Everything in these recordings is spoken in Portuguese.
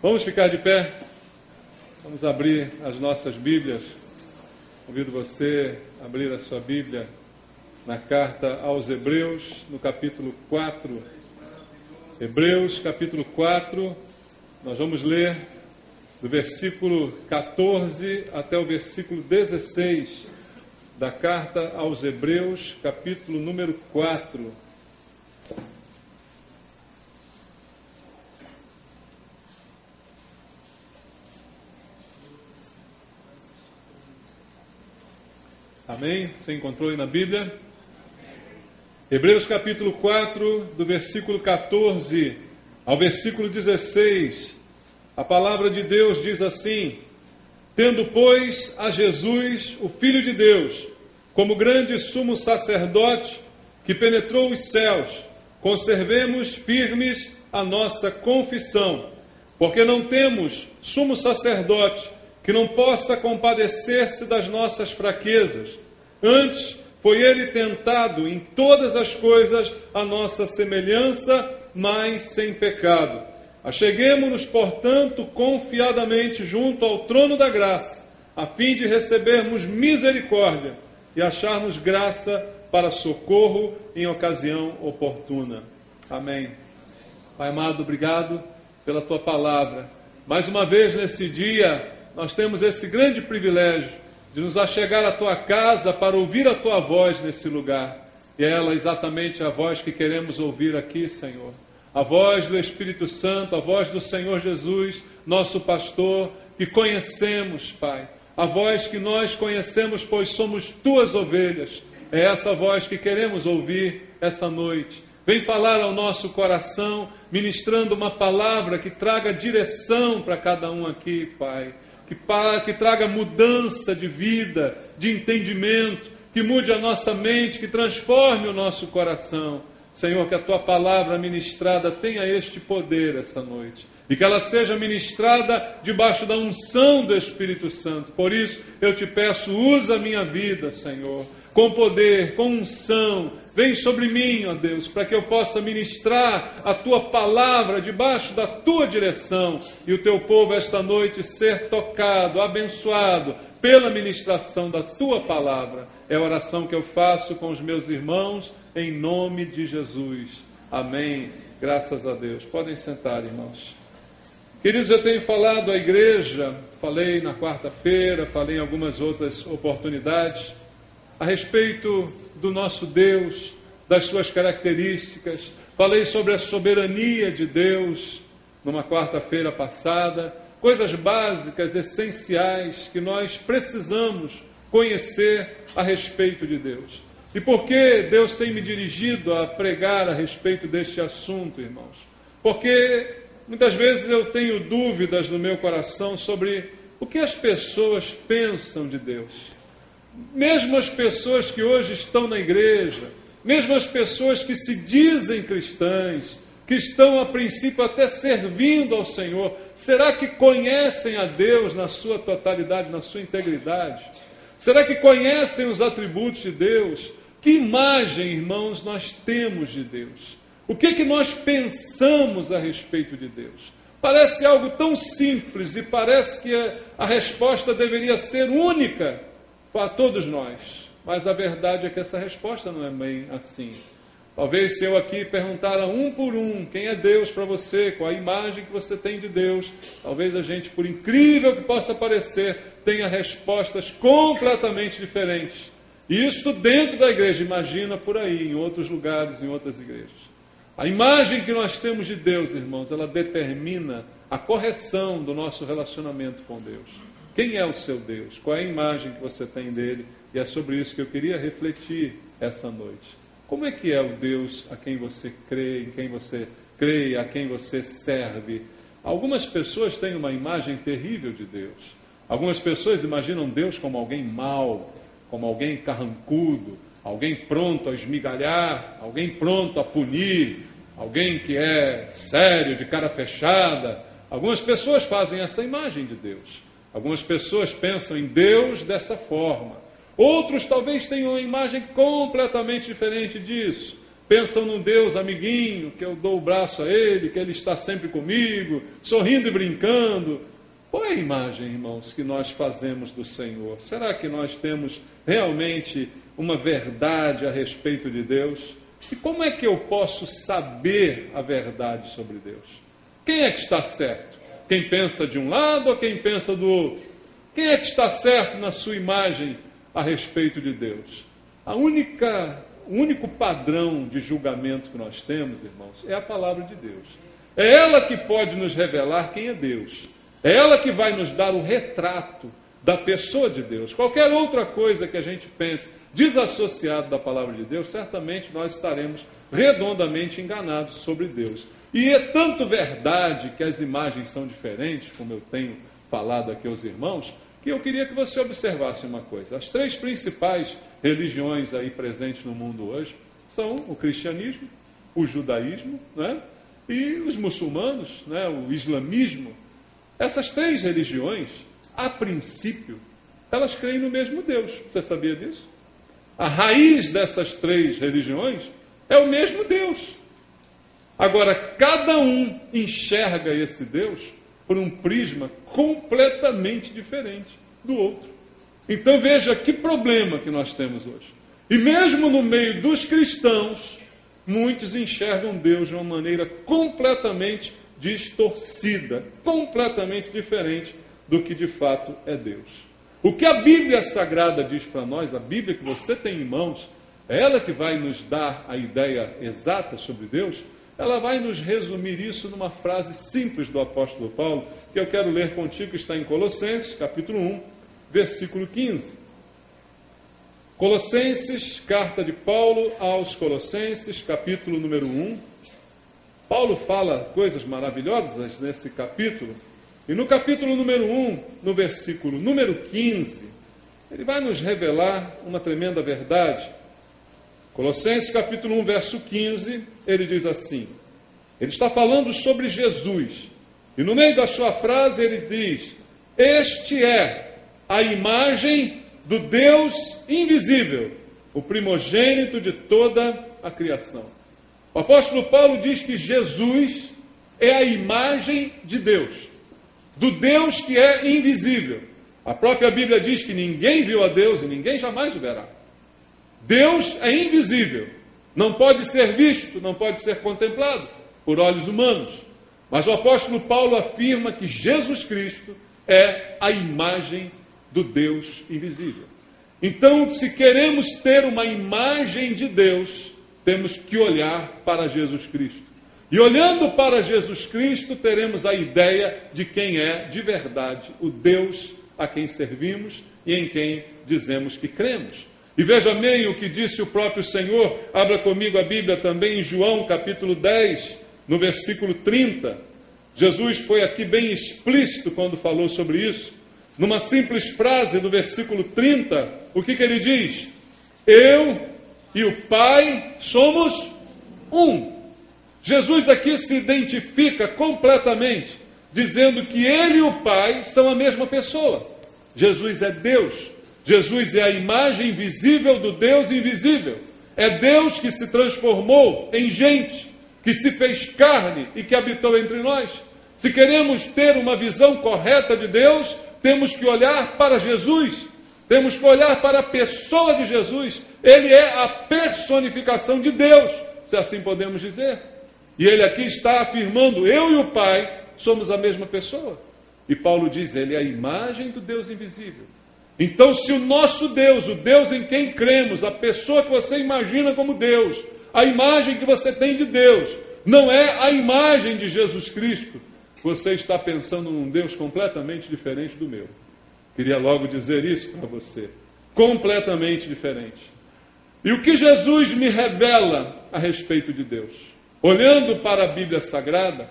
Vamos ficar de pé, vamos abrir as nossas Bíblias. Convido você a abrir a sua Bíblia na carta aos Hebreus, no capítulo 4. Hebreus, capítulo 4, nós vamos ler do versículo 14 até o versículo 16 da carta aos Hebreus, capítulo número 4. Amém? Você encontrou aí na Bíblia? Hebreus capítulo 4, do versículo 14 ao versículo 16. A palavra de Deus diz assim: Tendo, pois, a Jesus, o Filho de Deus, como grande sumo sacerdote que penetrou os céus, conservemos firmes a nossa confissão, porque não temos sumo sacerdote que não possa compadecer-se das nossas fraquezas. Antes, foi ele tentado em todas as coisas à nossa semelhança, mas sem pecado. Acheguemo-nos, portanto, confiadamente junto ao trono da graça, a fim de recebermos misericórdia e acharmos graça para socorro em ocasião oportuna. Amém. Pai amado, obrigado pela Tua palavra. Mais uma vez nesse dia, nós temos esse grande privilégio de nos achegar à Tua casa para ouvir a Tua voz nesse lugar. E é ela exatamente a voz que queremos ouvir aqui, Senhor. A voz do Espírito Santo, a voz do Senhor Jesus, nosso pastor, que conhecemos, Pai. A voz que nós conhecemos, pois somos Tuas ovelhas. É essa voz que queremos ouvir essa noite. Vem falar ao nosso coração, ministrando uma palavra que traga direção para cada um aqui, Pai. Que traga mudança de vida, de entendimento, que mude a nossa mente, que transforme o nosso coração. Senhor, que a Tua palavra ministrada tenha este poder essa noite. E que ela seja ministrada debaixo da unção do Espírito Santo. Por isso, eu te peço, usa a minha vida, Senhor, com poder, com unção. Vem sobre mim, ó Deus, para que eu possa ministrar a Tua palavra debaixo da Tua direção. E o Teu povo esta noite ser tocado, abençoado pela ministração da Tua palavra. É a oração que eu faço com os meus irmãos, em nome de Jesus. Amém. Graças a Deus. Podem sentar, irmãos. Queridos, eu tenho falado à igreja, falei na quarta-feira, falei em algumas outras oportunidades, a respeito do nosso Deus, das suas características. Falei sobre a soberania de Deus numa quarta-feira passada, coisas básicas, essenciais, que nós precisamos conhecer a respeito de Deus. E por que Deus tem me dirigido a pregar a respeito deste assunto, irmãos? Porque muitas vezes eu tenho dúvidas no meu coração sobre o que as pessoas pensam de Deus. Mesmo as pessoas que hoje estão na igreja, mesmo as pessoas que se dizem cristãs, que estão a princípio até servindo ao Senhor, será que conhecem a Deus na sua totalidade, na sua integridade? Será que conhecem os atributos de Deus? Que imagem, irmãos, nós temos de Deus? O que nós pensamos a respeito de Deus? Parece algo tão simples e parece que a resposta deveria ser única para todos nós. Mas a verdade é que essa resposta não é bem assim. Talvez se eu aqui perguntar a um por um quem é Deus para você, qual a imagem que você tem de Deus, talvez a gente, por incrível que possa parecer, tenha respostas completamente diferentes. E isso dentro da igreja, imagina por aí, em outros lugares, em outras igrejas. A imagem que nós temos de Deus, irmãos, ela determina a correção do nosso relacionamento com Deus. Quem é o seu Deus? Qual é a imagem que você tem dele? E é sobre isso que eu queria refletir essa noite. Como é que é o Deus a quem você crê, em quem você crê, a quem você serve? Algumas pessoas têm uma imagem terrível de Deus. Algumas pessoas imaginam Deus como alguém mau, como alguém carrancudo, alguém pronto a esmigalhar, alguém pronto a punir, alguém que é sério, de cara fechada. Algumas pessoas fazem essa imagem de Deus. Algumas pessoas pensam em Deus dessa forma. Outros talvez tenham uma imagem completamente diferente disso. pensam num Deus amiguinho, que eu dou o braço a Ele, que Ele está sempre comigo, sorrindo e brincando. Qual é a imagem, irmãos, que nós fazemos do Senhor? Será que nós temos realmente uma verdade a respeito de Deus? E como é que eu posso saber a verdade sobre Deus? Quem é que está certo? Quem pensa de um lado ou quem pensa do outro? Quem é que está certo na sua imagem a respeito de Deus? O único padrão de julgamento que nós temos, irmãos, é a palavra de Deus. É ela que pode nos revelar quem é Deus. É ela que vai nos dar o retrato da pessoa de Deus. Qualquer outra coisa que a gente pense desassociado da palavra de Deus, certamente nós estaremos redondamente enganados sobre Deus. E é tanto verdade que as imagens são diferentes, como eu tenho falado aqui aos irmãos, que eu queria que você observasse uma coisa. As 3 principais religiões aí presentes no mundo hoje são o cristianismo, o judaísmo, né, e os muçulmanos, né, o islamismo. Essas 3 religiões, a princípio, elas creem no mesmo Deus. Você sabia disso? A raiz dessas 3 religiões é o mesmo Deus. Agora, cada um enxerga esse Deus por um prisma completamente diferente do outro. Então veja que problema que nós temos hoje. E mesmo no meio dos cristãos, muitos enxergam Deus de uma maneira completamente distorcida, completamente diferente do que de fato é Deus. O que a Bíblia Sagrada diz para nós, a Bíblia que você tem em mãos, é ela que vai nos dar a ideia exata sobre Deus. Ela vai nos resumir isso numa frase simples do apóstolo Paulo, que eu quero ler contigo, que está em Colossenses, capítulo 1, versículo 15. Colossenses, carta de Paulo aos Colossenses, capítulo número 1. Paulo fala coisas maravilhosas nesse capítulo. E no capítulo número 1, no versículo número 15, ele vai nos revelar uma tremenda verdade. Colossenses capítulo 1, verso 15, ele diz assim, ele está falando sobre Jesus, e no meio da sua frase ele diz, este é a imagem do Deus invisível, o primogênito de toda a criação. O apóstolo Paulo diz que Jesus é a imagem de Deus, do Deus que é invisível. A própria Bíblia diz que ninguém viu a Deus e ninguém jamais o verá. Deus é invisível, não pode ser visto, não pode ser contemplado por olhos humanos. Mas o apóstolo Paulo afirma que Jesus Cristo é a imagem do Deus invisível. Então, se queremos ter uma imagem de Deus, temos que olhar para Jesus Cristo. E olhando para Jesus Cristo, teremos a ideia de quem é de verdade o Deus a quem servimos e em quem dizemos que cremos. E veja bem o que disse o próprio Senhor. Abra comigo a Bíblia também em João capítulo 10, no versículo 30. Jesus foi aqui bem explícito quando falou sobre isso. Numa simples frase do versículo 30, o que ele diz? Eu e o Pai somos um. Jesus aqui se identifica completamente, dizendo que ele e o Pai são a mesma pessoa. Jesus é Deus. Jesus é a imagem visível do Deus invisível. É Deus que se transformou em gente, que se fez carne e que habitou entre nós. Se queremos ter uma visão correta de Deus, temos que olhar para Jesus, temos que olhar para a pessoa de Jesus. Ele é a personificação de Deus, se assim podemos dizer. E ele aqui está afirmando, eu e o Pai somos a mesma pessoa. E Paulo diz, ele é a imagem do Deus invisível. Então, se o nosso Deus, o Deus em quem cremos, a pessoa que você imagina como Deus, a imagem que você tem de Deus, não é a imagem de Jesus Cristo, você está pensando num Deus completamente diferente do meu. Queria logo dizer isso para você. Completamente diferente. E o que Jesus me revela a respeito de Deus? Olhando para a Bíblia Sagrada,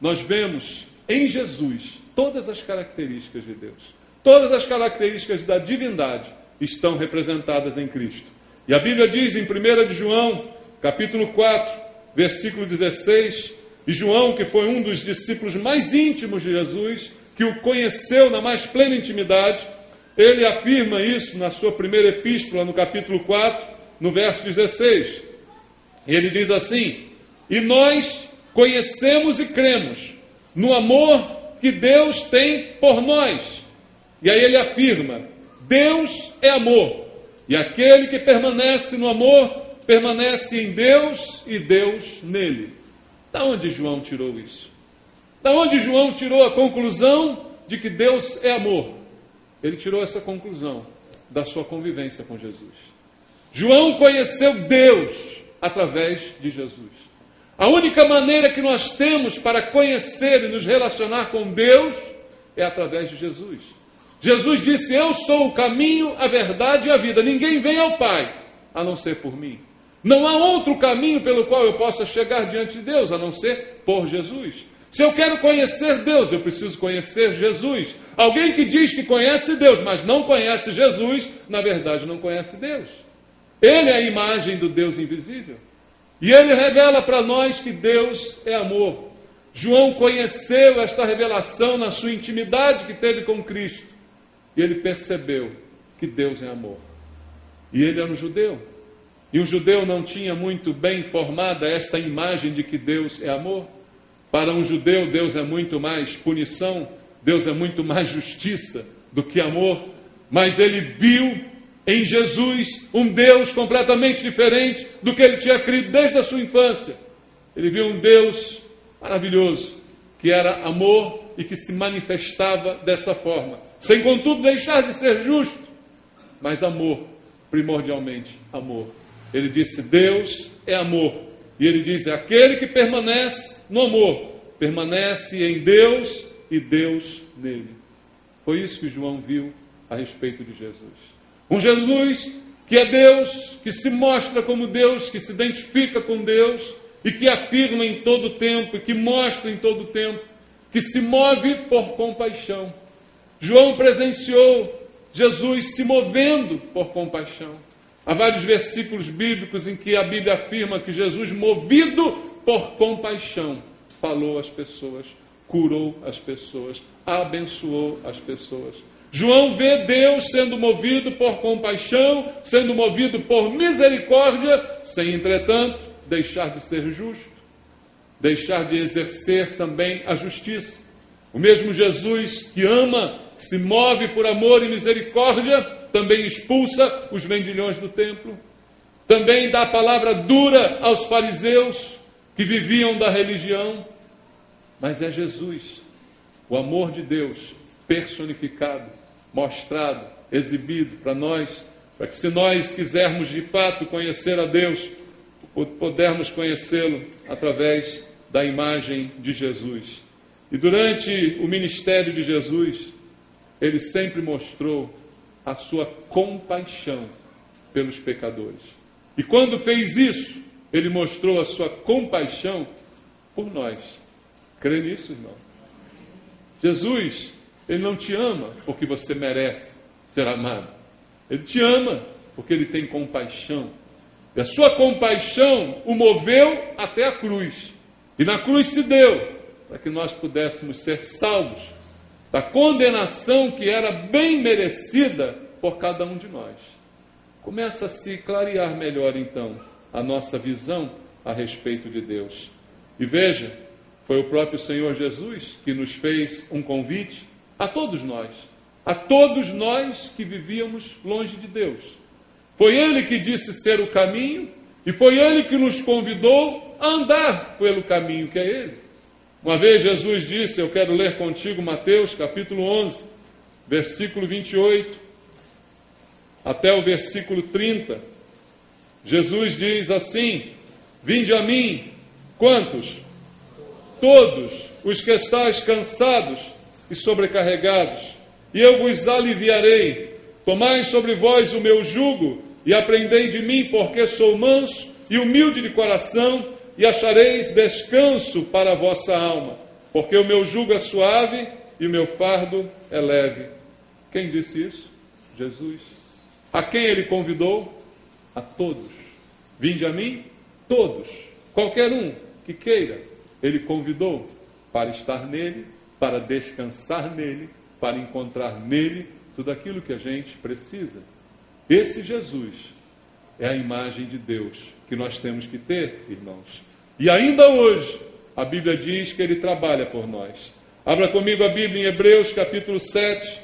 nós vemos em Jesus todas as características de Deus. Todas as características da divindade estão representadas em Cristo. E a Bíblia diz em 1 de João, capítulo 4, versículo 16, e João, que foi um dos discípulos mais íntimos de Jesus, que o conheceu na mais plena intimidade, ele afirma isso na sua primeira epístola, no capítulo 4, no verso 16. E ele diz assim: e nós conhecemos e cremos no amor que Deus tem por nós. E aí ele afirma: Deus é amor, e aquele que permanece no amor, permanece em Deus e Deus nele. Da onde João tirou isso? Da onde João tirou a conclusão de que Deus é amor? Ele tirou essa conclusão da sua convivência com Jesus. João conheceu Deus através de Jesus. A única maneira que nós temos para conhecer e nos relacionar com Deus é através de Jesus. Jesus disse: eu sou o caminho, a verdade e a vida. Ninguém vem ao Pai a não ser por mim. Não há outro caminho pelo qual eu possa chegar diante de Deus a não ser por Jesus. Se eu quero conhecer Deus, eu preciso conhecer Jesus. Alguém que diz que conhece Deus, mas não conhece Jesus, na verdade não conhece Deus. Ele é a imagem do Deus invisível. E ele revela para nós que Deus é amor. João conheceu esta revelação na sua intimidade que teve com Cristo. E ele percebeu que Deus é amor. E ele era um judeu. E um judeu não tinha muito bem formada esta imagem de que Deus é amor. Para um judeu, Deus é muito mais punição, Deus é muito mais justiça do que amor. Mas ele viu em Jesus um Deus completamente diferente do que ele tinha crido desde a sua infância. Ele viu um Deus maravilhoso, que era amor e que se manifestava dessa forma, sem contudo deixar de ser justo, mas amor, primordialmente amor. Ele disse: Deus é amor. E ele diz: aquele que permanece no amor, permanece em Deus e Deus nele. Foi isso que João viu a respeito de Jesus. Um Jesus que é Deus, que se mostra como Deus, que se identifica com Deus e que afirma em todo o tempo, e que mostra em todo o tempo, que se move por compaixão. João presenciou Jesus se movendo por compaixão. Há vários versículos bíblicos em que a Bíblia afirma que Jesus, movido por compaixão, falou às pessoas, curou as pessoas, abençoou as pessoas. João vê Deus sendo movido por compaixão, sendo movido por misericórdia, sem, entretanto, deixar de ser justo, deixar de exercer também a justiça. O mesmo Jesus que ama, que se move por amor e misericórdia, também expulsa os vendilhões do templo, também dá a palavra dura aos fariseus que viviam da religião. Mas é Jesus, o amor de Deus personificado, mostrado, exibido para nós, para que, se nós quisermos de fato conhecer a Deus, pudermos conhecê-lo através da imagem de Jesus. E durante o ministério de Jesus, ele sempre mostrou a sua compaixão pelos pecadores. E quando fez isso, ele mostrou a sua compaixão por nós. Crê nisso, irmão? Jesus, ele não te ama porque você merece ser amado. Ele te ama porque ele tem compaixão. E a sua compaixão o moveu até a cruz. E na cruz se deu para que nós pudéssemos ser salvos da condenação que era bem merecida por cada um de nós. Começa a se clarear melhor, então, a nossa visão a respeito de Deus. E veja, foi o próprio Senhor Jesus que nos fez um convite a todos nós que vivíamos longe de Deus. Foi Ele que disse ser o caminho, e foi Ele que nos convidou a andar pelo caminho que é Ele. Uma vez Jesus disse, eu quero ler contigo Mateus capítulo 11, versículo 28, até o versículo 30. Jesus diz assim: vinde a mim, quantos? Todos os que estáis cansados e sobrecarregados, e eu vos aliviarei. Tomai sobre vós o meu jugo, e aprendei de mim, porque sou manso e humilde de coração, e achareis descanso para a vossa alma, porque o meu jugo é suave e o meu fardo é leve. Quem disse isso? Jesus. A quem ele convidou? A todos. Vinde a mim, todos, qualquer um que queira, ele convidou para estar nele, para descansar nele, para encontrar nele tudo aquilo que a gente precisa. Esse Jesus é a imagem de Deus que que nós temos que ter, irmãos. E ainda hoje, a Bíblia diz que Ele trabalha por nós. Abra comigo a Bíblia em Hebreus capítulo 7,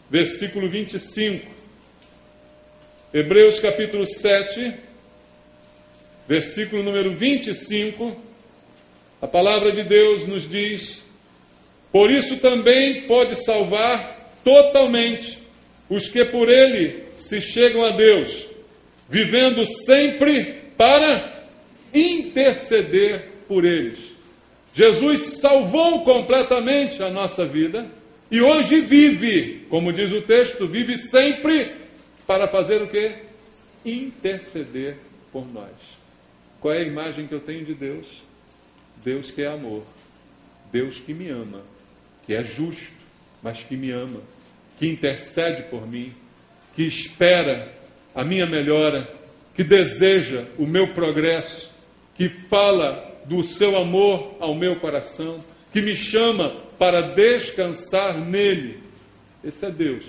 versículo 25. Hebreus capítulo 7, versículo número 25. A palavra de Deus nos diz: por isso também pode salvar totalmente os que por Ele se chegam a Deus, vivendo sempre para interceder por eles. Jesus salvou completamente a nossa vida e hoje vive, como diz o texto, vive sempre para fazer o quê? Interceder por nós. Qual é a imagem que eu tenho de Deus? Deus que é amor, Deus que me ama, que é justo, mas que me ama, que intercede por mim, que espera a minha melhora, que deseja o meu progresso, que fala do seu amor ao meu coração, que me chama para descansar nele. Esse é Deus.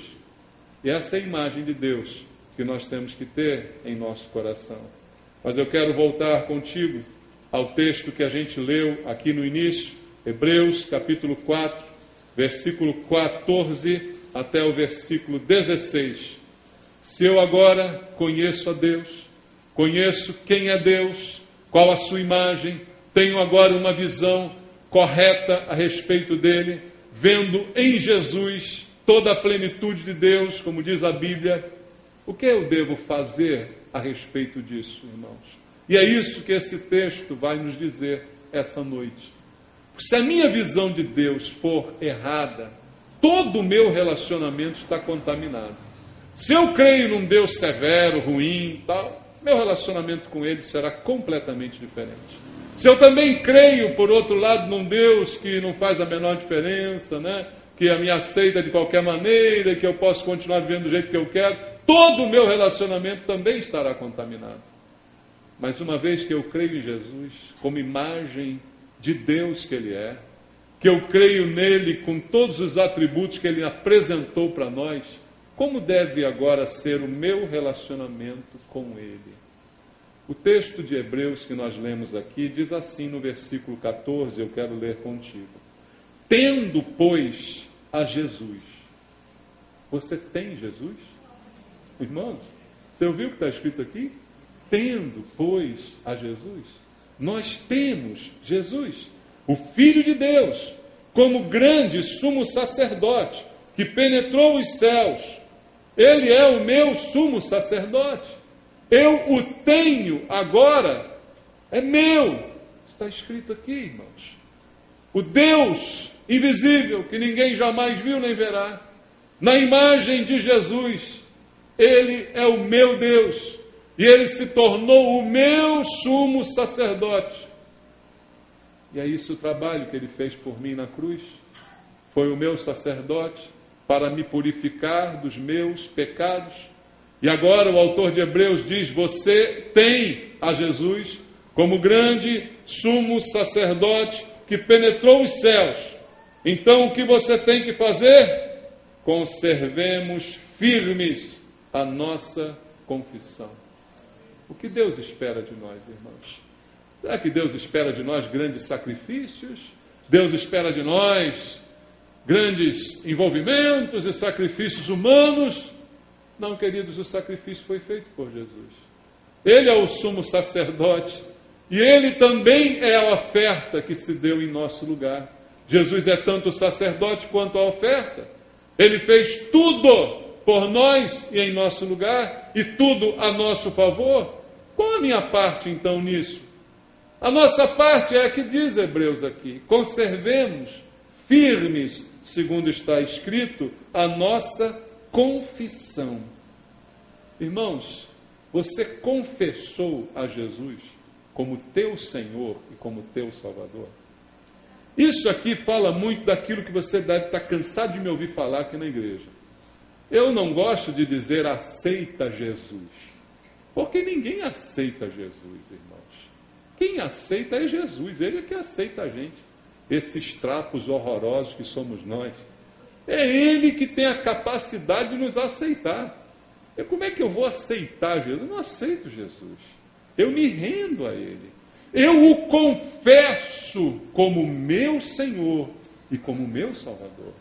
E essa é a imagem de Deus que nós temos que ter em nosso coração. Mas eu quero voltar contigo ao texto que a gente leu aqui no início, Hebreus capítulo 4, versículo 14 até o versículo 16. Se eu agora conheço a Deus, conheço quem é Deus, qual a sua imagem, tenho agora uma visão correta a respeito dele, vendo em Jesus toda a plenitude de Deus, como diz a Bíblia, o que eu devo fazer a respeito disso, irmãos? E é isso que esse texto vai nos dizer essa noite. Se a minha visão de Deus for errada, todo o meu relacionamento está contaminado. Se eu creio num Deus severo, ruim, tal, meu relacionamento com Ele será completamente diferente. Se eu também creio, por outro lado, num Deus que não faz a menor diferença, né? Que me aceita de qualquer maneira, que eu posso continuar vivendo do jeito que eu quero, todo o meu relacionamento também estará contaminado. Mas uma vez que eu creio em Jesus, como imagem de Deus que Ele é, que eu creio nele com todos os atributos que Ele apresentou para nós, como deve agora ser o meu relacionamento com Ele? O texto de Hebreus que nós lemos aqui diz assim no versículo 14, eu quero ler contigo. Tendo, pois, a Jesus. Você tem Jesus? Irmãos, você ouviu o que está escrito aqui? Tendo, pois, a Jesus. Nós temos Jesus, o Filho de Deus, como grande sumo sacerdote, que penetrou os céus. Ele é o meu sumo sacerdote. Eu o tenho agora, é meu. Está escrito aqui, irmãos. O Deus invisível, que ninguém jamais viu nem verá, na imagem de Jesus, Ele é o meu Deus. E Ele se tornou o meu sumo sacerdote. E é isso o trabalho que Ele fez por mim na cruz. Foi o meu sacerdote para me purificar dos meus pecados. E agora o autor de Hebreus diz, você tem a Jesus como grande sumo sacerdote que penetrou os céus. Então o que você tem que fazer? Conservemos firmes a nossa confissão. O que Deus espera de nós, irmãos? Será que Deus espera de nós grandes sacrifícios? Deus espera de nós grandes envolvimentos e sacrifícios humanos? Não, queridos, o sacrifício foi feito por Jesus. Ele é o sumo sacerdote e Ele também é a oferta que se deu em nosso lugar. Jesus é tanto o sacerdote quanto a oferta. Ele fez tudo por nós e em nosso lugar, e tudo a nosso favor. Qual a minha parte, então, nisso? A nossa parte é a que diz Hebreus aqui. Conservemos firmes, segundo está escrito, a nossa confissão. Irmãos, você confessou a Jesus como teu Senhor e como teu Salvador? Isso aqui fala muito daquilo que você deve estar cansado de me ouvir falar aqui na igreja. Eu não gosto de dizer aceita Jesus, porque ninguém aceita Jesus, irmãos. Quem aceita é Jesus, Ele é que aceita a gente. Esses trapos horrorosos que somos nós. É Ele que tem a capacidade de nos aceitar. Como é que eu vou aceitar Jesus? Eu não aceito Jesus. eu me rendo a Ele. Eu o confesso como meu Senhor e como meu Salvador.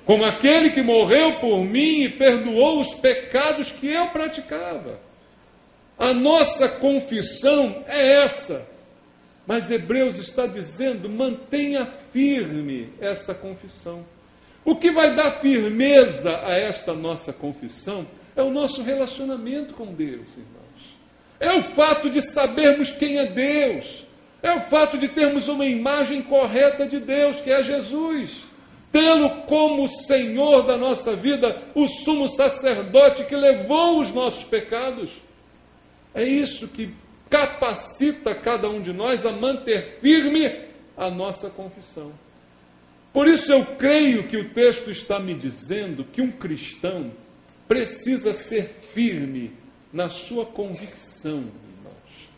Como aquele que morreu por mim e perdoou os pecados que eu praticava. A nossa confissão é essa. Mas Hebreus está dizendo, mantenha firme esta confissão. O que vai dar firmeza a esta nossa confissão é o nosso relacionamento com Deus, irmãos. É o fato de sabermos quem é Deus. É o fato de termos uma imagem correta de Deus, que é Jesus. Tê-lo como Senhor da nossa vida, o sumo sacerdote que levou os nossos pecados. É isso que capacita cada um de nós a manter firme a nossa confissão. Por isso eu creio que o texto está me dizendo que um cristão precisa ser firme na sua convicção, irmãos,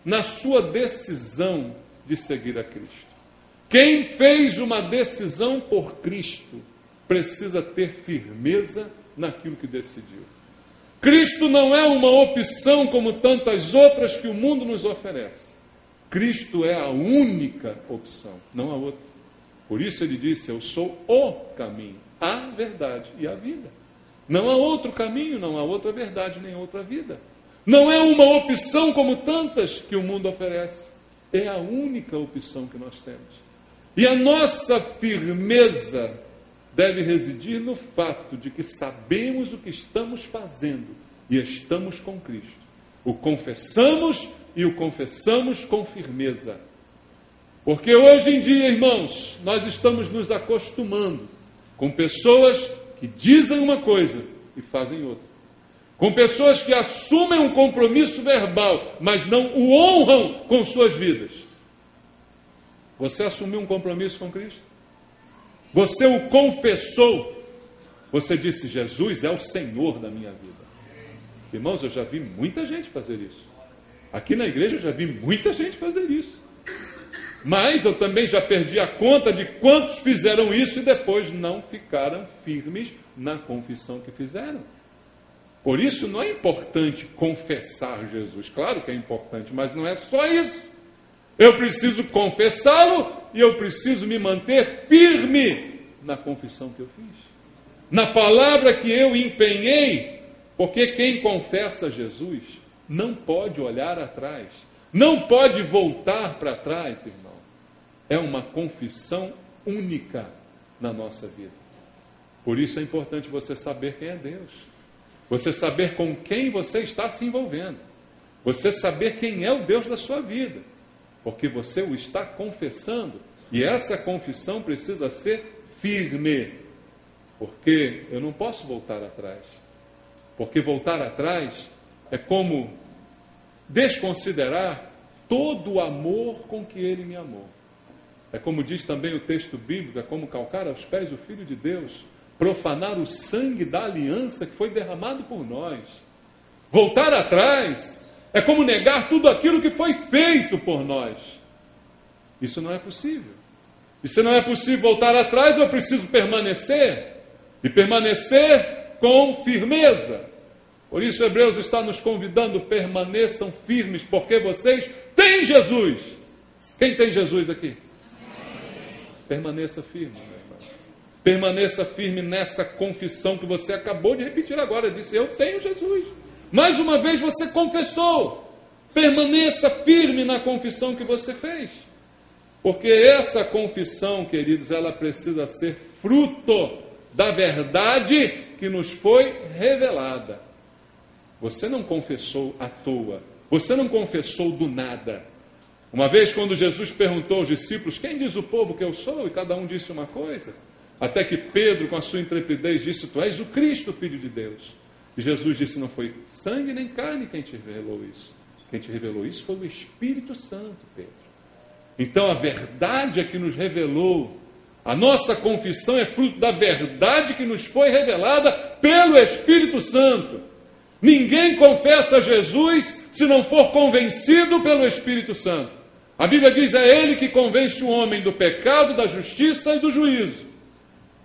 na sua decisão de seguir a Cristo. Quem fez uma decisão por Cristo precisa ter firmeza naquilo que decidiu. Cristo não é uma opção como tantas outras que o mundo nos oferece. Cristo é a única opção, não há outra. Por isso ele disse, eu sou o caminho, a verdade e a vida. Não há outro caminho, não há outra verdade, nem outra vida. Não é uma opção como tantas que o mundo oferece. É a única opção que nós temos. E a nossa firmeza deve residir no fato de que sabemos o que estamos fazendo e estamos com Cristo. O confessamos e o confessamos com firmeza. Porque hoje em dia, irmãos, nós estamos nos acostumando com pessoas que dizem uma coisa e fazem outra. Com pessoas que assumem um compromisso verbal, mas não o honram com suas vidas. Você assumiu um compromisso com Cristo? Você o confessou? Você disse, Jesus é o Senhor da minha vida. Irmãos, eu já vi muita gente fazer isso. Aqui na igreja eu já vi muita gente fazer isso. Mas eu também já perdi a conta de quantos fizeram isso e depois não ficaram firmes na confissão que fizeram. Por isso não é importante confessar Jesus. Claro que é importante, mas não é só isso. Eu preciso confessá-lo e eu preciso me manter firme na confissão que eu fiz. Na palavra que eu empenhei, porque quem confessa Jesus não pode olhar atrás. Não pode voltar para trás, irmão. É uma confissão única na nossa vida. Por isso é importante você saber quem é Deus. Você saber com quem você está se envolvendo. Você saber quem é o Deus da sua vida. Porque você o está confessando. E essa confissão precisa ser firme. Porque eu não posso voltar atrás. Porque voltar atrás é como desconsiderar todo o amor com que Ele me amou. É como diz também o texto bíblico, é como calcar aos pés o Filho de Deus, profanar o sangue da aliança que foi derramado por nós. Voltar atrás é como negar tudo aquilo que foi feito por nós. Isso não é possível. E se não é possível voltar atrás, eu preciso permanecer. E permanecer com firmeza. Por isso Hebreus está nos convidando, permaneçam firmes, porque vocês têm Jesus. Quem tem Jesus aqui? Permaneça firme, meu irmão. Permaneça firme nessa confissão que você acabou de repetir agora. Disse, eu tenho Jesus. Mais uma vez você confessou. Permaneça firme na confissão que você fez. Porque essa confissão, queridos, ela precisa ser fruto da verdade que nos foi revelada. Você não confessou à toa. Você não confessou do nada. Uma vez, quando Jesus perguntou aos discípulos, quem diz o povo que eu sou? E cada um disse uma coisa. Até que Pedro, com a sua intrepidez, disse, tu és o Cristo, Filho de Deus. E Jesus disse, não foi sangue nem carne quem te revelou isso. Quem te revelou isso foi o Espírito Santo, Pedro. Então a verdade é que nos revelou. A nossa confissão é fruto da verdade que nos foi revelada pelo Espírito Santo. Ninguém confessa Jesus se não for convencido pelo Espírito Santo. A Bíblia diz, é Ele que convence o homem do pecado, da justiça e do juízo.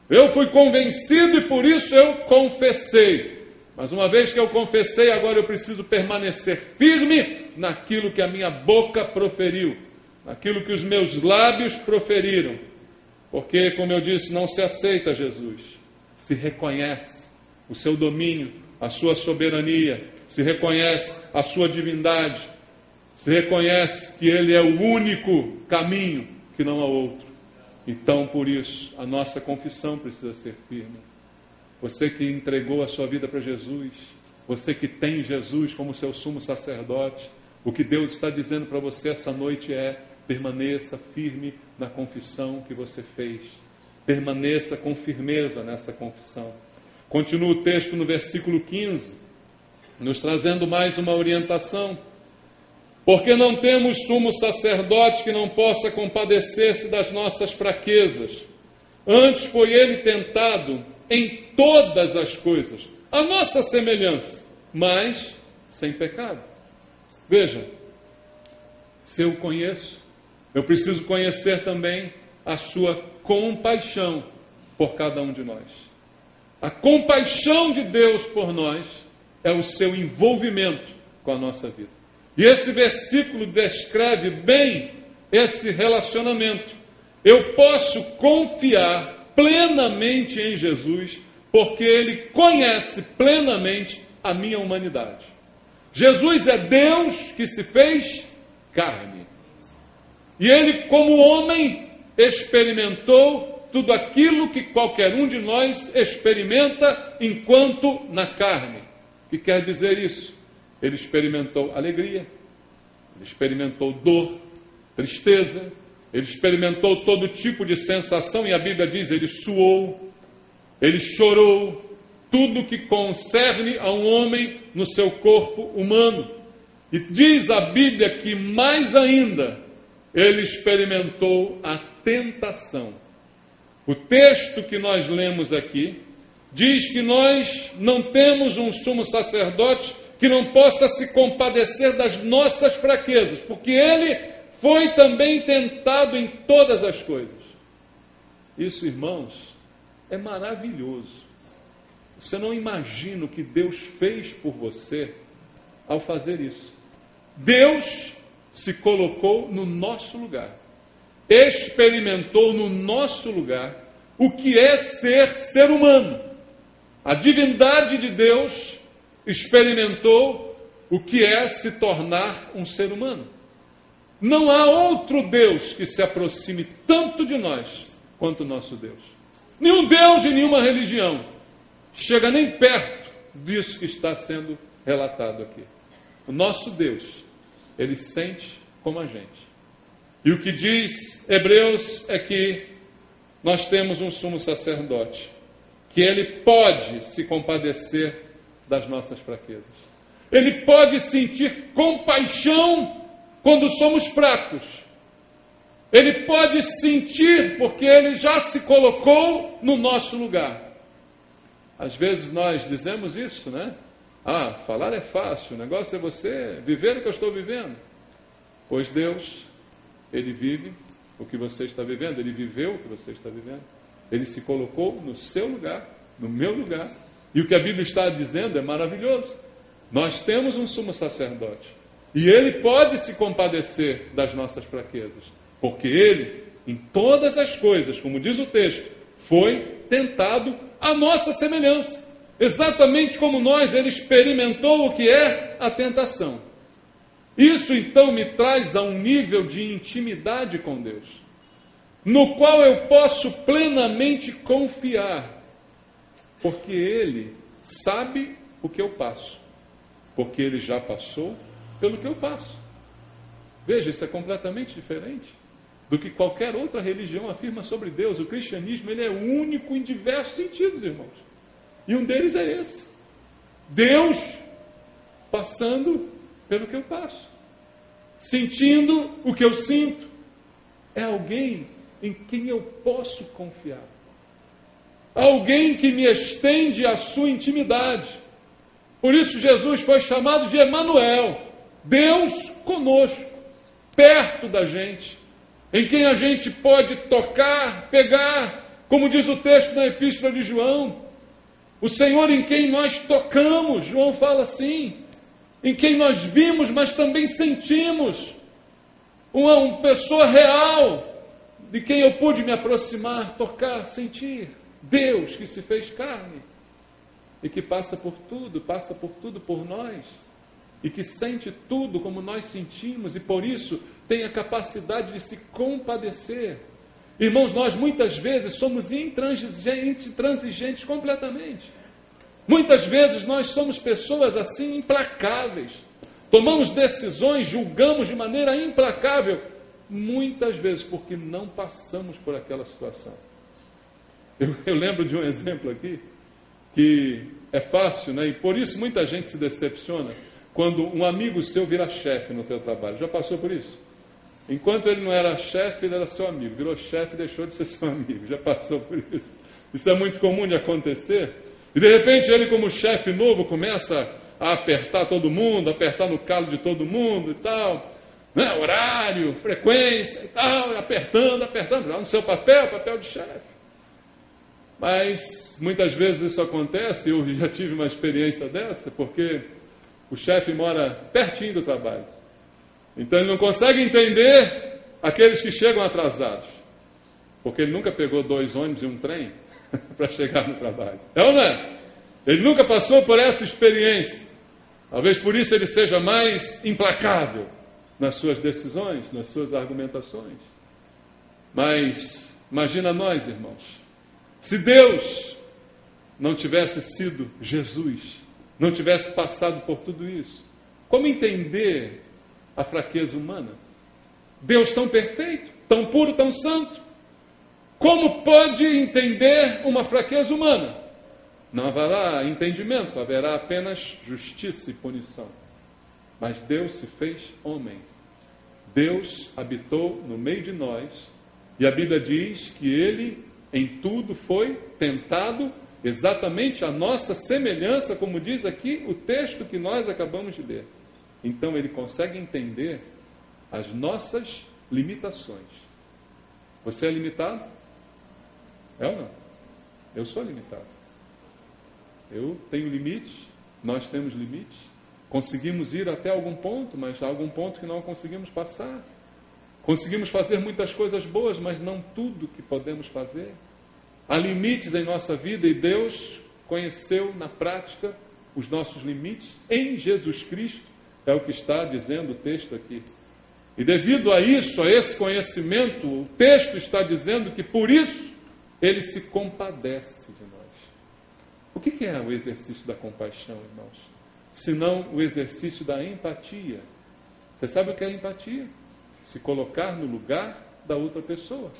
Eu fui convencido e por isso eu confessei. Mas uma vez que eu confessei, agora eu preciso permanecer firme naquilo que a minha boca proferiu, naquilo que os meus lábios proferiram. Porque, como eu disse, não se aceita Jesus. Se reconhece o seu domínio, a sua soberania, se reconhece a sua divindade, se reconhece que Ele é o único caminho, que não há outro. Então, por isso, a nossa confissão precisa ser firme. Você que entregou a sua vida para Jesus, você que tem Jesus como seu sumo sacerdote, o que Deus está dizendo para você essa noite é: permaneça firme na confissão que você fez. Permaneça com firmeza nessa confissão. Continua o texto no versículo 15, nos trazendo mais uma orientação. Porque não temos sumo sacerdote que não possa compadecer-se das nossas fraquezas. Antes foi ele tentado em todas as coisas, a nossa semelhança, mas sem pecado. Veja, se eu conheço, eu preciso conhecer também a sua compaixão por cada um de nós. A compaixão de Deus por nós é o seu envolvimento com a nossa vida. E esse versículo descreve bem esse relacionamento. Eu posso confiar plenamente em Jesus, porque Ele conhece plenamente a minha humanidade. Jesus é Deus que se fez carne. E Ele, como homem, experimentou tudo aquilo que qualquer um de nós experimenta enquanto na carne. O que quer dizer isso? Ele experimentou alegria, ele experimentou dor, tristeza, ele experimentou todo tipo de sensação, e a Bíblia diz, ele suou, ele chorou, tudo que concerne a um homem no seu corpo humano. E diz a Bíblia que mais ainda, ele experimentou a tentação. O texto que nós lemos aqui diz que nós não temos um sumo sacerdote que não possa se compadecer das nossas fraquezas, porque ele foi também tentado em todas as coisas. Isso, irmãos, é maravilhoso. Você não imagina o que Deus fez por você ao fazer isso. Deus se colocou no nosso lugar, experimentou no nosso lugar o que é ser humano. A divindade de Deus experimentou o que é se tornar um ser humano. Não há outro Deus que se aproxime tanto de nós quanto o nosso Deus. Nenhum Deus de nenhuma religião chega nem perto disso que está sendo relatado aqui. O nosso Deus, Ele sente como a gente. E o que diz Hebreus é que nós temos um sumo sacerdote, que Ele pode se compadecer das nossas fraquezas. Ele pode sentir compaixão quando somos fracos. Ele pode sentir porque Ele já se colocou no nosso lugar. Às vezes nós dizemos isso, né? Ah, falar é fácil, o negócio é você viver o que eu estou vivendo. Pois Deus, Ele vive o que você está vivendo, Ele viveu o que você está vivendo. Ele se colocou no seu lugar, no meu lugar. E o que a Bíblia está dizendo é maravilhoso. Nós temos um sumo sacerdote. E Ele pode se compadecer das nossas fraquezas. Porque Ele, em todas as coisas, como diz o texto, foi tentado à nossa semelhança. Exatamente como nós, Ele experimentou o que é a tentação. Isso então me traz a um nível de intimidade com Deus, no qual eu posso plenamente confiar. Porque Ele sabe o que eu passo. Porque Ele já passou pelo que eu passo. Veja, isso é completamente diferente do que qualquer outra religião afirma sobre Deus. O cristianismo, ele é único em diversos sentidos, irmãos. E um deles é esse. Deus passando pelo que eu passo. Sentindo o que eu sinto. É alguém em quem eu posso confiar. Alguém que me estende a sua intimidade. Por isso Jesus foi chamado de Emanuel, Deus conosco, perto da gente, em quem a gente pode tocar, pegar, como diz o texto da Epístola de João. O Senhor em quem nós tocamos, João fala assim, em quem nós vimos, mas também sentimos. Uma pessoa real, de quem eu pude me aproximar, tocar, sentir. Deus que se fez carne e que passa por tudo por nós, e que sente tudo como nós sentimos, e por isso tem a capacidade de se compadecer. Irmãos, nós muitas vezes somos intransigentes completamente. Muitas vezes nós somos pessoas assim implacáveis. Tomamos decisões, julgamos de maneira implacável. Muitas vezes porque não passamos por aquela situação. Eu lembro de um exemplo aqui, que é fácil, né? E por isso muita gente se decepciona quando um amigo seu vira chefe no seu trabalho. Já passou por isso? Enquanto ele não era chefe, ele era seu amigo. Virou chefe e deixou de ser seu amigo. Já passou por isso? Isso é muito comum de acontecer. E de repente ele, como chefe novo, começa a apertar todo mundo, apertar no calo de todo mundo e tal, né? Horário, frequência e tal, apertando, lá no seu papel de chefe. Mas muitas vezes isso acontece, eu já tive uma experiência dessa, porque o chefe mora pertinho do trabalho. Então ele não consegue entender aqueles que chegam atrasados, porque ele nunca pegou 2 ônibus e um trem para chegar no trabalho. É ou não é? Ele nunca passou por essa experiência. Talvez por isso ele seja mais implacável nas suas decisões, nas suas argumentações. Mas imagina nós, irmãos, se Deus não tivesse sido Jesus, não tivesse passado por tudo isso, como entender a fraqueza humana? Deus tão perfeito, tão puro, tão santo, como pode entender uma fraqueza humana? Não haverá entendimento, haverá apenas justiça e punição. Mas Deus se fez homem. Deus habitou no meio de nós, e a Bíblia diz que Ele em tudo foi tentado exatamente a nossa semelhança, como diz aqui o texto que nós acabamos de ler. Então Ele consegue entender as nossas limitações. Você é limitado? É ou não? Eu sou limitado. Eu tenho limites, nós temos limites. Conseguimos ir até algum ponto, mas há algum ponto que não conseguimos passar. Conseguimos fazer muitas coisas boas, mas não tudo que podemos fazer. Há limites em nossa vida e Deus conheceu na prática os nossos limites em Jesus Cristo, é o que está dizendo o texto aqui. E devido a isso, a esse conhecimento, o texto está dizendo que por isso Ele se compadece de nós. O que é o exercício da compaixão, irmãos? Senão o exercício da empatia. Você sabe o que é empatia? Se colocar no lugar da outra pessoa.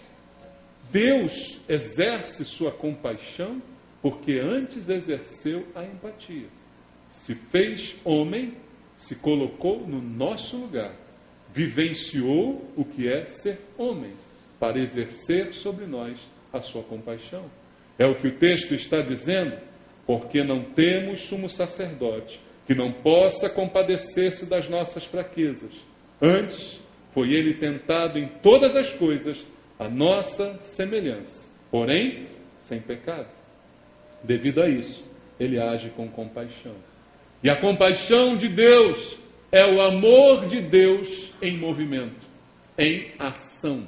Deus exerce sua compaixão porque antes exerceu a empatia. Se fez homem, se colocou no nosso lugar, vivenciou o que é ser homem, para exercer sobre nós a sua compaixão. É o que o texto está dizendo, porque não temos sumo sacerdote que não possa compadecer-se das nossas fraquezas. Antes, foi ele tentado em todas as coisas, a nossa semelhança, porém, sem pecado. Devido a isso, ele age com compaixão. E a compaixão de Deus é o amor de Deus em movimento, em ação.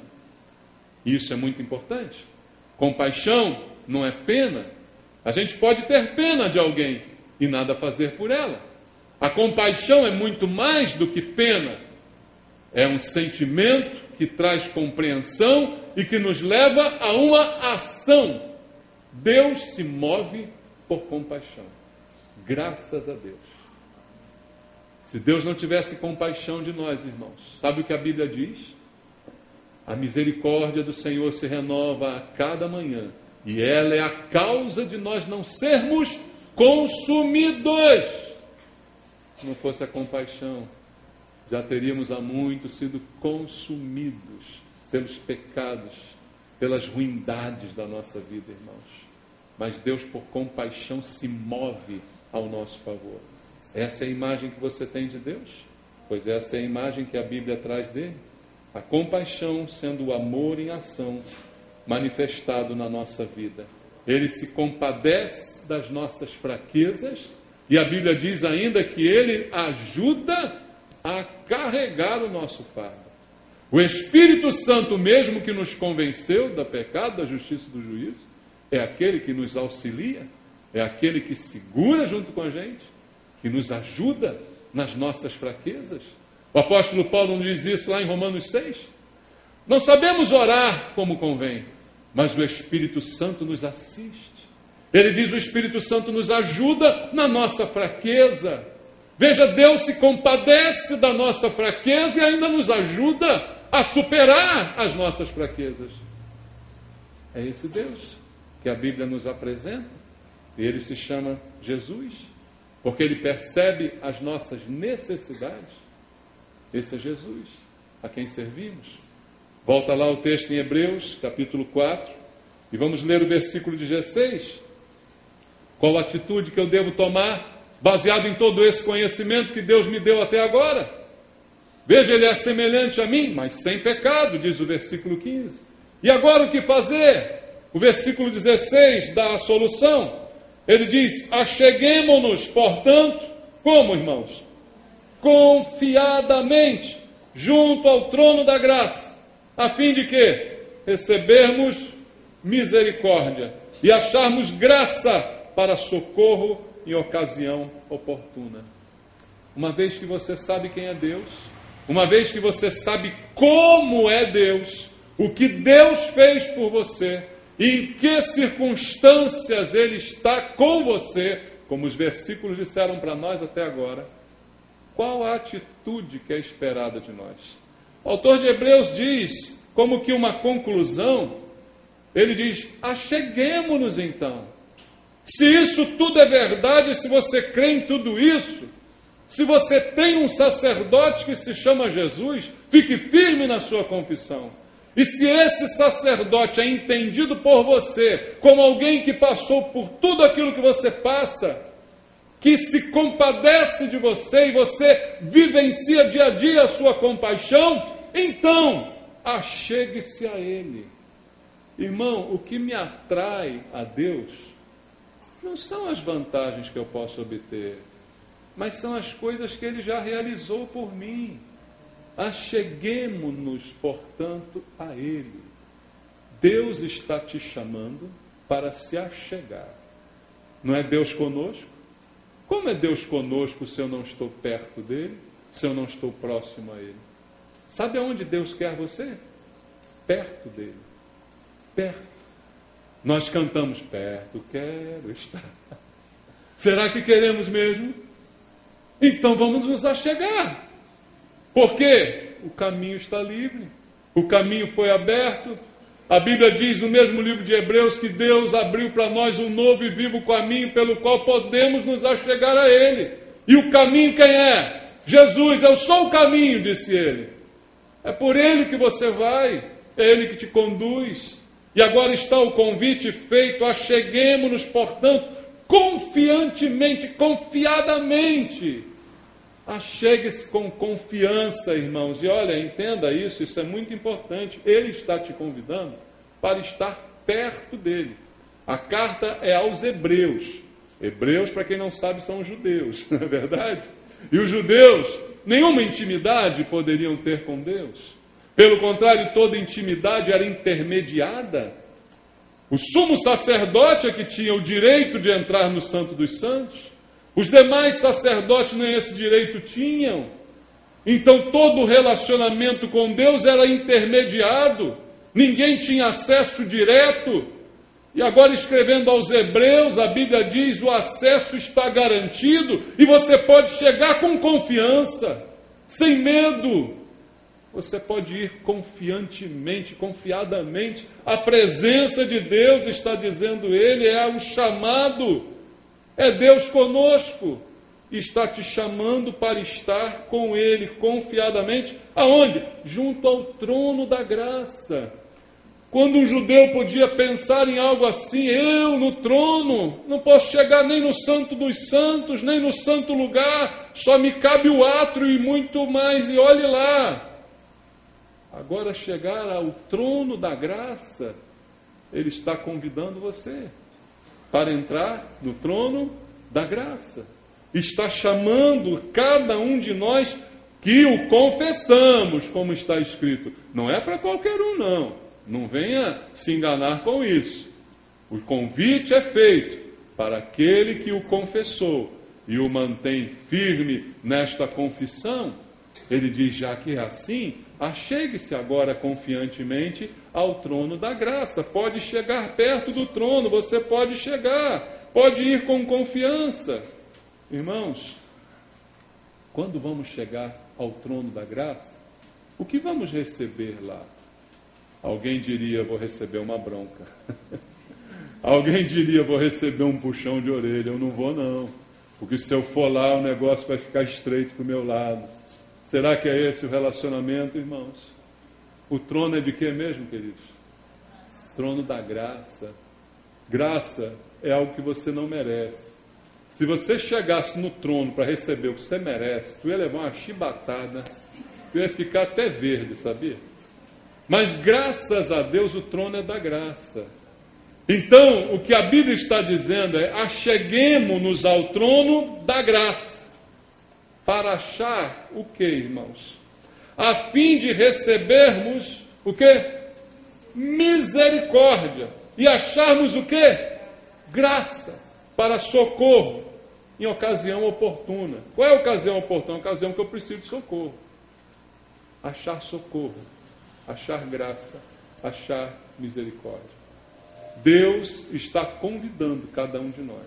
Isso é muito importante. Compaixão não é pena. A gente pode ter pena de alguém e nada fazer por ela. A compaixão é muito mais do que pena. É um sentimento que traz compreensão e que nos leva a uma ação. Deus se move por compaixão. Graças a Deus. Se Deus não tivesse compaixão de nós, irmãos, sabe o que a Bíblia diz? A misericórdia do Senhor se renova a cada manhã, e ela é a causa de nós não sermos consumidos. Se não fosse a compaixão, já teríamos há muito sido consumidos pelos pecados, pelas ruindades da nossa vida, irmãos. Mas Deus, por compaixão, se move ao nosso favor. Essa é a imagem que você tem de Deus? Pois essa é a imagem que a Bíblia traz dele. A compaixão sendo o amor em ação manifestado na nossa vida. Ele se compadece das nossas fraquezas, e a Bíblia diz ainda que Ele ajuda a carregar o nosso fardo. O Espírito Santo mesmo que nos convenceu do pecado, da justiça e do juízo, é aquele que nos auxilia, é aquele que segura junto com a gente, que nos ajuda nas nossas fraquezas. O apóstolo Paulo nos diz isso lá em Romanos 6. Não sabemos orar como convém, mas o Espírito Santo nos assiste. Ele diz: o Espírito Santo nos ajuda na nossa fraqueza. Veja, Deus se compadece da nossa fraqueza e ainda nos ajuda a superar as nossas fraquezas. É esse Deus que a Bíblia nos apresenta. E Ele se chama Jesus, porque Ele percebe as nossas necessidades. Esse é Jesus, a quem servimos. Volta lá o texto em Hebreus, capítulo 4, e vamos ler o versículo 16. Qual a atitude que eu devo tomar, baseado em todo esse conhecimento que Deus me deu até agora? Veja, Ele é semelhante a mim, mas sem pecado, diz o versículo 15. E agora o que fazer? O versículo 16 dá a solução. Ele diz: acheguemo-nos, portanto, como, irmãos? Confiadamente, junto ao trono da graça, a fim de que recebermos misericórdia e acharmos graça para socorro em ocasião oportuna. Uma vez que você sabe quem é Deus, uma vez que você sabe como é Deus, o que Deus fez por você, e em que circunstâncias Ele está com você, como os versículos disseram para nós até agora, qual a atitude que é esperada de nós? O autor de Hebreus diz, como que uma conclusão, ele diz: acheguemo-nos então. Se isso tudo é verdade, se você crê em tudo isso, se você tem um sacerdote que se chama Jesus, fique firme na sua confissão. E se esse sacerdote é entendido por você como alguém que passou por tudo aquilo que você passa, que se compadece de você e você vivencia dia a dia a sua compaixão, então achegue-se a Ele. Irmão, o que me atrai a Deus não são as vantagens que eu posso obter, mas são as coisas que Ele já realizou por mim. Acheguemo-nos, portanto, a Ele. Deus está te chamando para se achegar. Não é Deus conosco? Como é Deus conosco se eu não estou perto dEle, se eu não estou próximo a Ele? Sabe aonde Deus quer você? Perto dEle. Perto. Nós cantamos: perto quero estar. Será que queremos mesmo? Então vamos nos achegar. Porque o caminho está livre, o caminho foi aberto. A Bíblia diz no mesmo livro de Hebreus que Deus abriu para nós um novo e vivo caminho pelo qual podemos nos achegar a Ele. E o caminho quem é? Jesus. Eu sou o caminho, disse Ele. É por Ele que você vai, é Ele que te conduz. E agora está o convite feito: acheguemo-nos, portanto, confiantemente, confiadamente. Achegue-se com confiança, irmãos. E olha, entenda isso, isso é muito importante. Ele está te convidando para estar perto dele. A carta é aos Hebreus. Hebreus, para quem não sabe, são os judeus, não é verdade? E os judeus, nenhuma intimidade poderiam ter com Deus. Pelo contrário, toda intimidade era intermediada. O sumo sacerdote é que tinha o direito de entrar no Santo dos Santos. Os demais sacerdotes nem esse direito tinham. Então todo o relacionamento com Deus era intermediado. Ninguém tinha acesso direto. E agora, escrevendo aos Hebreus, a Bíblia diz: o acesso está garantido e você pode chegar com confiança, sem medo. Você pode ir confiantemente, confiadamente. A presença de Deus, está dizendo ele, é o chamado. É Deus conosco. E está te chamando para estar com Ele confiadamente. Aonde? Junto ao trono da graça. Quando um judeu podia pensar em algo assim: eu no trono, não posso chegar nem no santo dos santos, nem no santo lugar, só me cabe o átrio e muito mais, e olhe lá. Agora, chegar ao trono da graça, Ele está convidando você. para entrar no trono da graça. Está chamando cada um de nós que o confessamos, como está escrito. Não é para qualquer um, não. Não venha se enganar com isso. O convite é feito para aquele que o confessou e o mantém firme nesta confissão. Ele diz, já que é assim, achegue-se agora confiantemente ao trono da graça. Pode chegar perto do trono, você pode chegar, pode ir com confiança. Irmãos, quando vamos chegar ao trono da graça, o que vamos receber lá? Alguém diria, vou receber uma bronca. Alguém diria, vou receber um puxão de orelha. Eu não vou, não. Porque se eu for lá, o negócio vai ficar estreito para o meu lado. Será que é esse o relacionamento, irmãos? O trono é de quê mesmo, queridos? Trono da graça. Graça é algo que você não merece. Se você chegasse no trono para receber o que você merece, tu ia levar uma chibatada, tu ia ficar até verde, sabia? Mas graças a Deus o trono é da graça. Então, o que a Bíblia está dizendo é, acheguemo-nos ao trono da graça. Para achar o que, irmãos? A fim de recebermos o que? Misericórdia. E acharmos o que? Graça. Para socorro em ocasião oportuna. Qual é a ocasião oportuna? A ocasião que eu preciso de socorro. Achar socorro, achar graça, achar misericórdia. Deus está convidando cada um de nós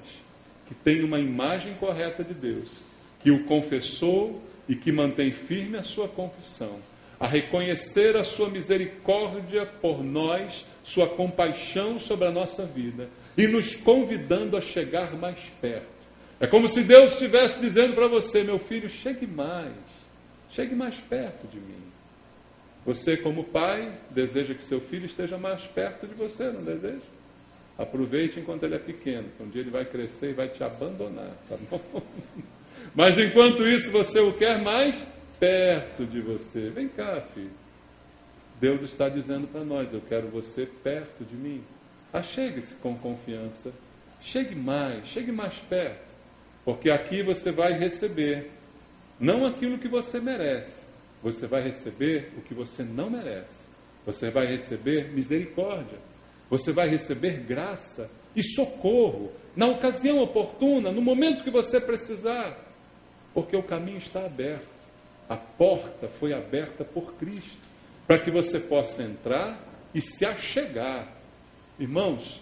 que tem uma imagem correta de Deus, que o confessou e que mantém firme a sua confissão, a reconhecer a sua misericórdia por nós, sua compaixão sobre a nossa vida, e nos convidando a chegar mais perto. É como se Deus estivesse dizendo para você, meu filho, chegue mais perto de mim. Você, como pai, deseja que seu filho esteja mais perto de você, não deseja? Aproveite enquanto ele é pequeno, que um dia ele vai crescer e vai te abandonar, tá bom? Mas enquanto isso, você o quer mais perto de você. Vem cá, filho. Deus está dizendo para nós, eu quero você perto de mim. Achegue-se com confiança, chegue mais perto, porque aqui você vai receber, não aquilo que você merece, você vai receber o que você não merece, você vai receber misericórdia, você vai receber graça e socorro, na ocasião oportuna, no momento que você precisar, porque o caminho está aberto, a porta foi aberta por Cristo, para que você possa entrar e se achegar. Irmãos,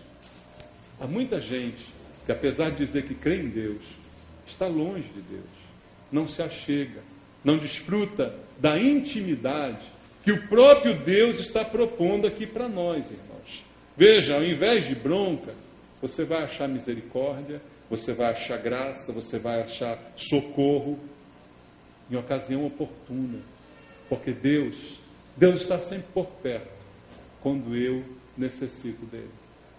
há muita gente que, apesar de dizer que crê em Deus, está longe de Deus, não se achega, não desfruta da intimidade que o próprio Deus está propondo aqui para nós, irmãos. Veja, ao invés de bronca, você vai achar misericórdia, você vai achar graça, você vai achar socorro em ocasião oportuna, porque Deus está sempre por perto quando eu necessito dele.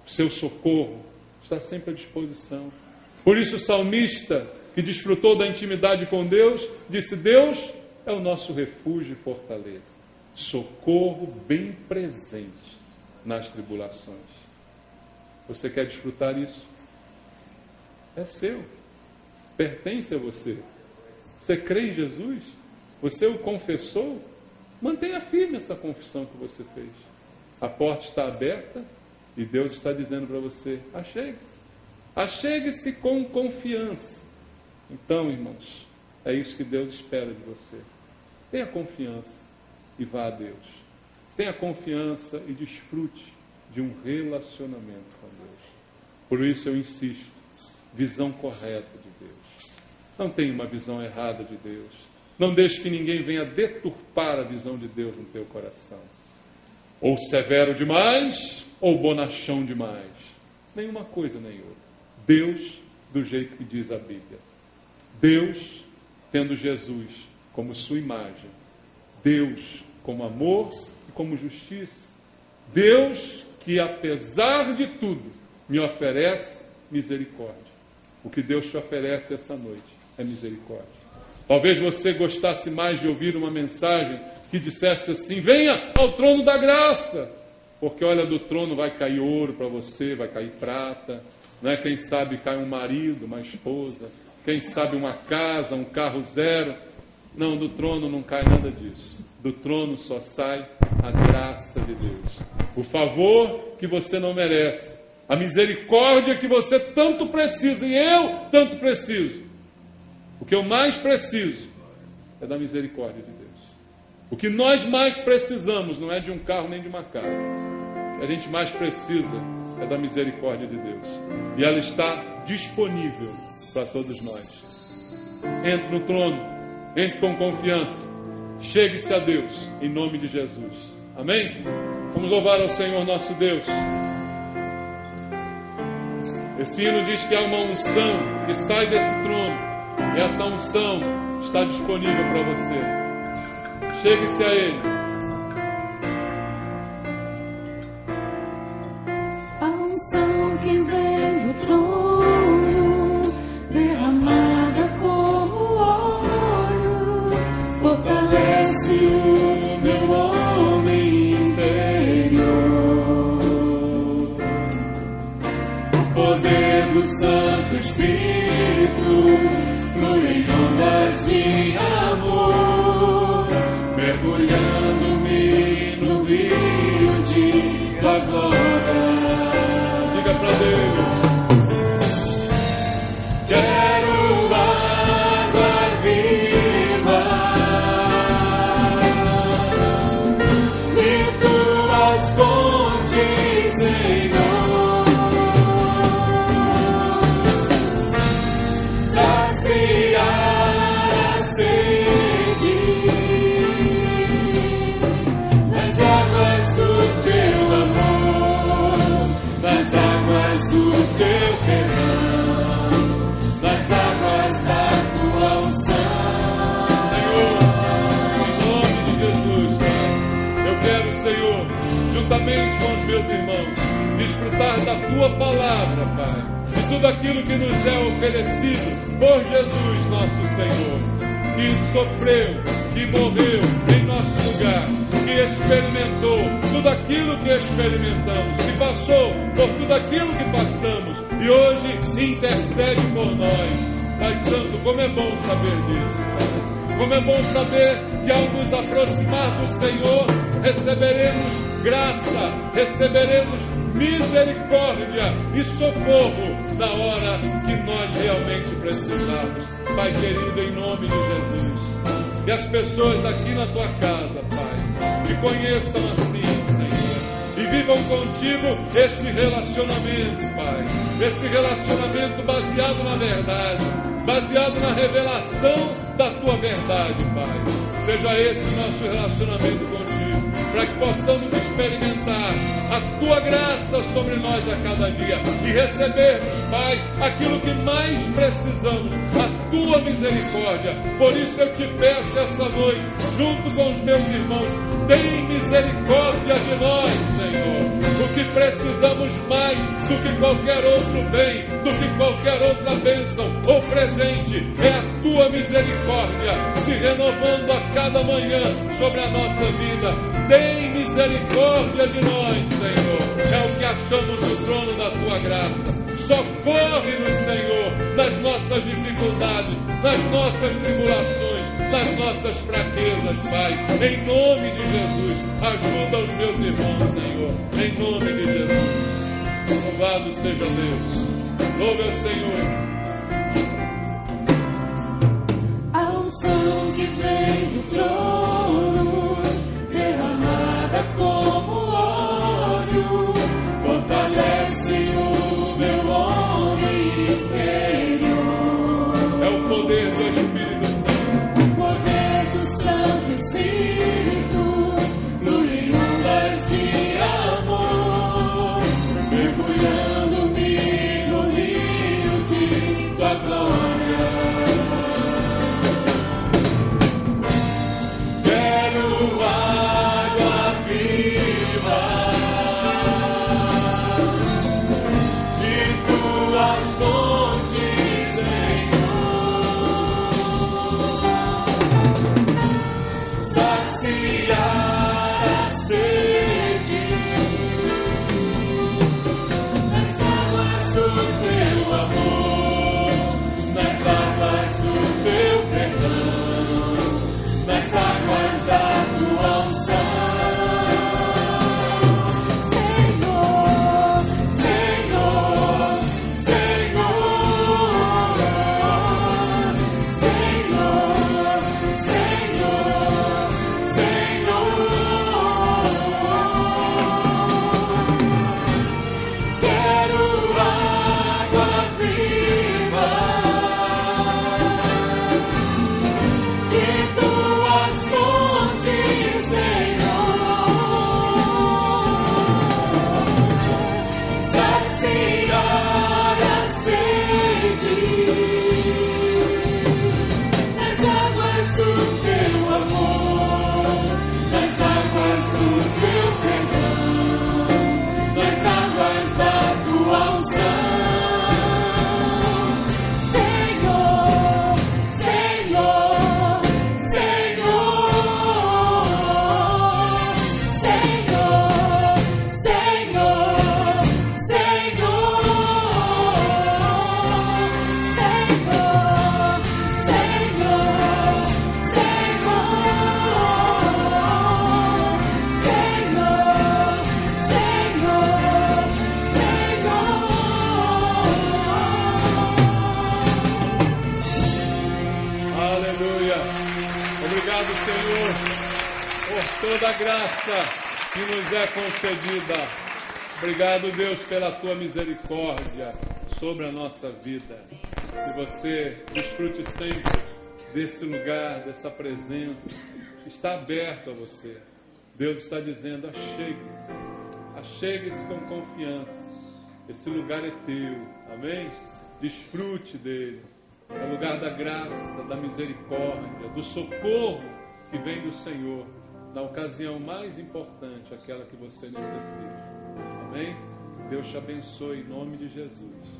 O seu socorro está sempre à disposição. Por isso o salmista, que desfrutou da intimidade com Deus, disse, Deus é o nosso refúgio e fortaleza, socorro bem presente nas tribulações. Você quer desfrutar isso? É seu, pertence a você. Você crê em Jesus? Você o confessou? Mantenha firme essa confissão que você fez. A porta está aberta e Deus está dizendo para você, achegue-se. Achegue-se com confiança. Então, irmãos, é isso que Deus espera de você. Tenha confiança e vá a Deus. Tenha confiança e desfrute de um relacionamento com Deus. Por isso eu insisto, visão correta de Deus. Não tenha uma visão errada de Deus. Não deixe que ninguém venha deturpar a visão de Deus no teu coração. Ou severo demais, ou bonachão demais. Nenhuma coisa nem outra. Deus do jeito que diz a Bíblia. Deus tendo Jesus como sua imagem. Deus como amor e como justiça. Deus que, apesar de tudo, me oferece misericórdia. O que Deus te oferece essa noite é misericórdia. Talvez você gostasse mais de ouvir uma mensagem que dissesse assim, venha ao trono da graça, porque olha, do trono vai cair ouro para você, vai cair prata, Não é quem sabe cai um marido, uma esposa, quem sabe uma casa, um carro zero. Não, do trono não cai nada disso. Do trono só sai a graça de Deus. O favor que você não merece. A misericórdia que você tanto precisa e eu tanto preciso. O que eu mais preciso é da misericórdia de Deus. O que nós mais precisamos não é de um carro nem de uma casa. O que a gente mais precisa é da misericórdia de Deus. E ela está disponível para todos nós. Entre no trono, entre com confiança, chegue-se a Deus, em nome de Jesus. Amém? Vamos louvar ao Senhor nosso Deus. Esse hino diz que há uma unção que sai desse trono, e essa unção está disponível para você. Chegue-se a Ele. A unção que vem do trono, derramada como óleo, fortalece o meu homem interior. O poder do Santo Espírito flui em ondas de amor, mergulhando-me no rio de tua glória. Diga para Deus. Quero água viva de tuas fontes, Senhor, saciar a sede nas águas do teu amor, nas águas do teu perdão, nas águas da tua unção. Senhor, em nome de Jesus, Pai, eu quero, Senhor, juntamente com os meus irmãos, desfrutar da tua palavra, Pai, de tudo aquilo que nos é oferecido por Jesus, nosso Senhor, que sofreu, que morreu em nosso lugar, que experimentou tudo aquilo que experimentamos, que passou por tudo aquilo que passamos e hoje intercede por nós. Pai Santo, como é bom saber disso, Pai. Como é bom saber que ao nos aproximar do Senhor, receberemos graça, receberemos misericórdia e socorro na hora que nós realmente precisamos. Pai querido, em nome de Jesus, que as pessoas aqui na tua casa, Pai, te conheçam assim, Senhor, e vivam contigo esse relacionamento, Pai, esse relacionamento baseado na verdade, baseado na revelação da tua verdade, Pai. Seja esse o nosso relacionamento contigo, para que possamos experimentar a tua graça sobre nós a cada dia e recebermos, Pai, aquilo que mais precisamos, a tua misericórdia. Por isso eu te peço essa noite, junto com os meus irmãos, tem misericórdia de nós, Senhor. O que precisamos mais do que qualquer outro bem, do que qualquer outra bênção ou presente, é a tua misericórdia se renovando a cada manhã sobre a nossa vida. Tem misericórdia de nós, Senhor. É o que achamos no trono da tua graça. Socorre-nos, Senhor, nas nossas dificuldades, nas nossas tribulações, nas nossas fraquezas, Pai. Em nome de Jesus, ajuda os meus irmãos, Senhor. Em nome de Jesus. Louvado seja Deus. Louve ao Senhor. A unção que vem do trono, derramada como óleo, fortalece o meu homem interior. É o poder do Espírito Santo. O poder do Santo Espírito flui em ondas de amor, mergulhando-me no rio de nas águas do teu amor, nas águas do teu perdão, nas águas da tua unção. Senhor, Senhor, Senhor, Senhor, Senhor, Aleluia. Obrigado, Senhor, por toda a graça que nos é concedida. Obrigado, Deus, pela tua misericórdia sobre a nossa vida. Que você desfrute sempre desse lugar, dessa presença. Está aberto a você. Deus está dizendo: achegue-se. Achegue-se com confiança. Esse lugar é teu. Amém? Desfrute dele. É o lugar da graça, da misericórdia, do socorro que vem do Senhor na ocasião mais importante, aquela que você necessita. Amém? Deus te abençoe em nome de Jesus.